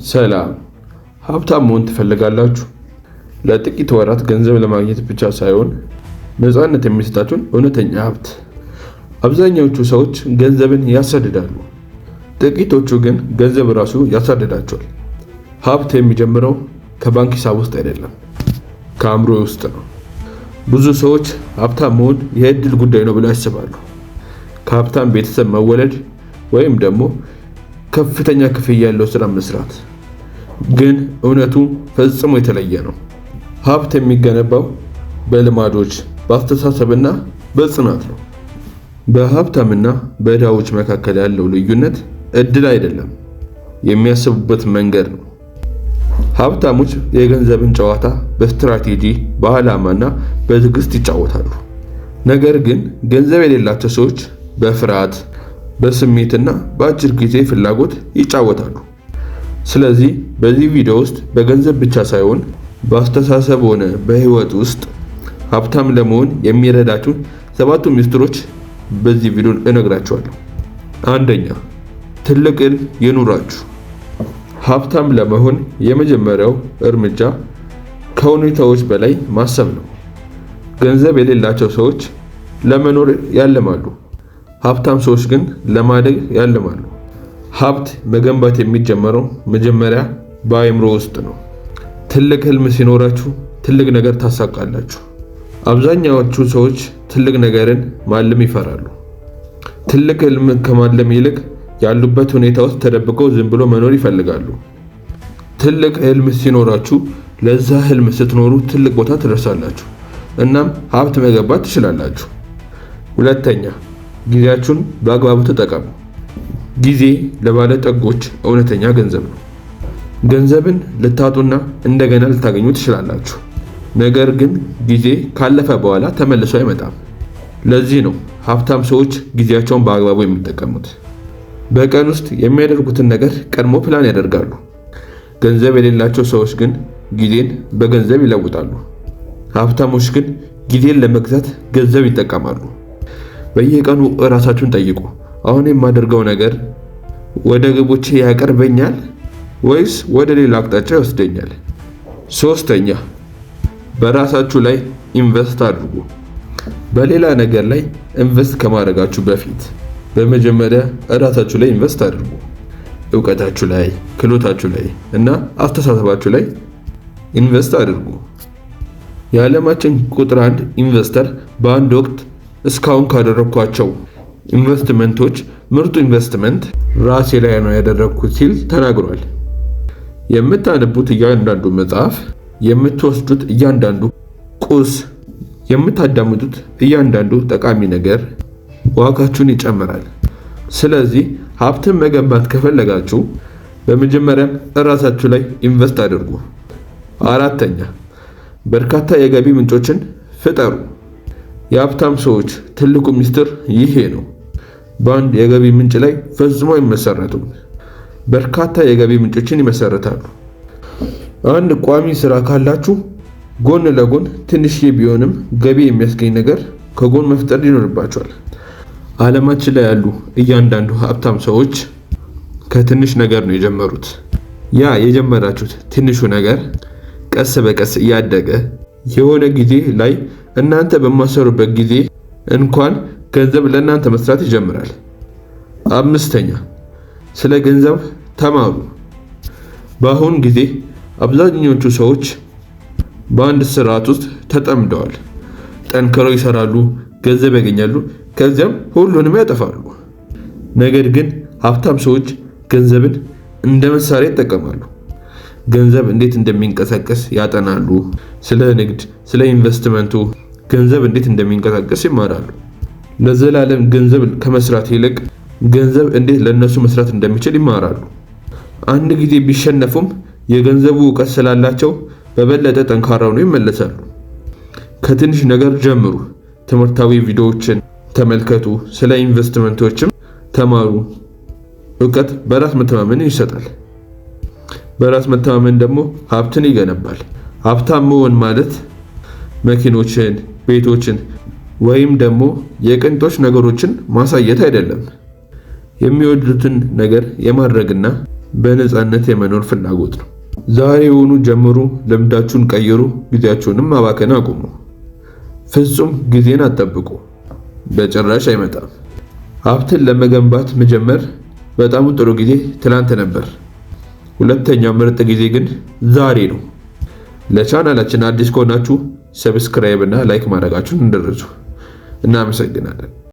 ሰላም። ሀብታም መሆን ትፈልጋላችሁ? ለጥቂት ወራት ገንዘብ ለማግኘት ብቻ ሳይሆን ነፃነት የሚሰጣችሁን እውነተኛ ሀብት። አብዛኛዎቹ ሰዎች ገንዘብን ያሳድዳሉ፣ ጥቂቶቹ ግን ገንዘብ ራሱ ያሳድዳቸዋል። ሀብት የሚጀምረው ከባንክ ሂሳብ ውስጥ አይደለም፣ ከአእምሮ ውስጥ ነው። ብዙ ሰዎች ሀብታም መሆን የእድል ጉዳይ ነው ብለው ያስባሉ። ከሀብታም ቤተሰብ መወለድ ወይም ደግሞ ከፍተኛ ክፍያ ያለው ስራ መስራት። ግን እውነቱ ፈጽሞ የተለየ ነው። ሀብት የሚገነባው በልማዶች፣ በአስተሳሰብና በጽናት ነው። በሀብታምና በድሃዎች መካከል ያለው ልዩነት እድል አይደለም፣ የሚያስቡበት መንገድ ነው። ሀብታሞች የገንዘብን ጨዋታ በስትራቴጂ፣ በዓላማና በትዕግስት ይጫወታሉ። ነገር ግን ገንዘብ የሌላቸው ሰዎች በፍርሃት፣ በስሜትና በአጭር ጊዜ ፍላጎት ይጫወታሉ። ስለዚህ በዚህ ቪዲዮ ውስጥ በገንዘብ ብቻ ሳይሆን በአስተሳሰብ ሆነ በህይወት ውስጥ ሀብታም ለመሆን የሚረዳችሁን 7 ሚስጥሮች በዚህ ቪዲዮ እነግራችኋለሁ። አንደኛ፣ ትልቅ ህልም ይኑራችሁ። ሀብታም ለመሆን የመጀመሪያው እርምጃ ከሁኔታዎች በላይ ማሰብ ነው። ገንዘብ የሌላቸው ሰዎች ለመኖር ያልማሉ፣ ሀብታም ሰዎች ግን ለማደግ ያልማሉ። ሀብት መገንባት የሚጀመረው መጀመሪያ በአእምሮ ውስጥ ነው። ትልቅ ህልም ሲኖራችሁ ትልቅ ነገር ታሳካላችሁ። አብዛኛዎቹ ሰዎች ትልቅ ነገርን ማለም ይፈራሉ። ትልቅ ህልም ከማለም ይልቅ ያሉበት ሁኔታ ውስጥ ተደብቀው ዝም ብሎ መኖር ይፈልጋሉ። ትልቅ ህልም ሲኖራችሁ ለዛ ህልም ስትኖሩ ትልቅ ቦታ ትደርሳላችሁ፣ እናም ሀብት መገንባት ትችላላችሁ። ሁለተኛ፣ ጊዜያችሁን በአግባቡ ተጠቀሙ። ጊዜ ለባለጠጎች እውነተኛ ገንዘብ ነው። ገንዘብን ልታጡና እንደገና ልታገኙ ትችላላችሁ፣ ነገር ግን ጊዜ ካለፈ በኋላ ተመልሶ አይመጣም። ለዚህ ነው ሀብታም ሰዎች ጊዜያቸውን በአግባቡ የሚጠቀሙት። በቀን ውስጥ የሚያደርጉትን ነገር ቀድሞ ፕላን ያደርጋሉ። ገንዘብ የሌላቸው ሰዎች ግን ጊዜን በገንዘብ ይለውጣሉ። ሀብታሞች ግን ጊዜን ለመግዛት ገንዘብ ይጠቀማሉ። በየቀኑ እራሳችሁን ጠይቁ፣ አሁን የማደርገው ነገር ወደ ግቦቼ ያቀርበኛል ወይስ ወደ ሌላ አቅጣጫ ይወስደኛል? ሶስተኛ፣ በራሳችሁ ላይ ኢንቨስት አድርጉ። በሌላ ነገር ላይ ኢንቨስት ከማድረጋችሁ በፊት በመጀመሪያ እራሳችሁ ላይ ኢንቨስት አድርጉ። እውቀታችሁ ላይ፣ ክህሎታችሁ ላይ እና አስተሳሰባችሁ ላይ ኢንቨስት አድርጉ። የዓለማችን ቁጥር 1 ኢንቨስተር በአንድ ወቅት እስካሁን ካደረኳቸው ኢንቨስትመንቶች ምርጡ ኢንቨስትመንት ራሴ ላይ ነው ያደረኩት ሲል ተናግሯል። የምታነቡት እያንዳንዱ መጽሐፍ፣ የምትወስዱት እያንዳንዱ ቁስ፣ የምታዳምጡት እያንዳንዱ ጠቃሚ ነገር ዋጋችሁን ይጨምራል። ስለዚህ ሀብትን መገንባት ከፈለጋችሁ በመጀመሪያ እራሳችሁ ላይ ኢንቨስት አድርጉ። አራተኛ፣ በርካታ የገቢ ምንጮችን ፍጠሩ። የሀብታም ሰዎች ትልቁ ሚስጥር ይሄ ነው። በአንድ የገቢ ምንጭ ላይ ፈጽሞ አይመሰረቱም፣ በርካታ የገቢ ምንጮችን ይመሰርታሉ። አንድ ቋሚ ስራ ካላችሁ ጎን ለጎን ትንሽዬ ቢሆንም ገቢ የሚያስገኝ ነገር ከጎን መፍጠር ይኖርባቸዋል። ዓለማችን ላይ ያሉ እያንዳንዱ ሀብታም ሰዎች ከትንሽ ነገር ነው የጀመሩት። ያ የጀመራችሁት ትንሹ ነገር ቀስ በቀስ እያደገ የሆነ ጊዜ ላይ እናንተ በማሰሩበት ጊዜ እንኳን ገንዘብ ለእናንተ መስራት ይጀምራል። አምስተኛ፣ ስለ ገንዘብ ተማሩ። በአሁን ጊዜ አብዛኞቹ ሰዎች በአንድ ስርዓት ውስጥ ተጠምደዋል። ጠንክረው ይሰራሉ፣ ገንዘብ ያገኛሉ፣ ከዚያም ሁሉንም ያጠፋሉ። ነገር ግን ሀብታም ሰዎች ገንዘብን እንደ መሳሪያ ይጠቀማሉ። ገንዘብ እንዴት እንደሚንቀሳቀስ ያጠናሉ። ስለ ንግድ፣ ስለ ኢንቨስትመንቱ፣ ገንዘብ እንዴት እንደሚንቀሳቀስ ይማራሉ። ለዘላለም ገንዘብ ከመስራት ይልቅ ገንዘብ እንዴት ለነሱ መስራት እንደሚችል ይማራሉ። አንድ ጊዜ ቢሸነፉም የገንዘቡ እውቀት ስላላቸው በበለጠ ጠንካራ ሆነው ይመለሳሉ። ከትንሽ ነገር ጀምሩ። ትምህርታዊ ቪዲዮዎችን ተመልከቱ፣ ስለ ኢንቨስትመንቶችም ተማሩ። እውቀት በራስ መተማመንን ይሰጣል። በራስ መተማመን ደግሞ ሀብትን ይገነባል። ሀብታም መሆን ማለት መኪኖችን፣ ቤቶችን ወይም ደግሞ የቅንጦች ነገሮችን ማሳየት አይደለም። የሚወዱትን ነገር የማድረግና በነፃነት የመኖር ፍላጎት ነው። ዛሬውኑ ጀምሩ፣ ልምዳችሁን ቀይሩ፣ ጊዜያችሁንም ማባከን አቁሙ። ፍጹም ጊዜን አትጠብቁ፣ በጭራሽ አይመጣም። ሀብትን ለመገንባት መጀመር በጣም ጥሩ ጊዜ ትላንት ነበር። ሁለተኛው ምርጥ ጊዜ ግን ዛሬ ነው። ለቻናላችን አዲስ ከሆናችሁ ሰብስክራይብ እና ላይክ ማድረጋችሁን እንዳትረሱ። እናመሰግናለን።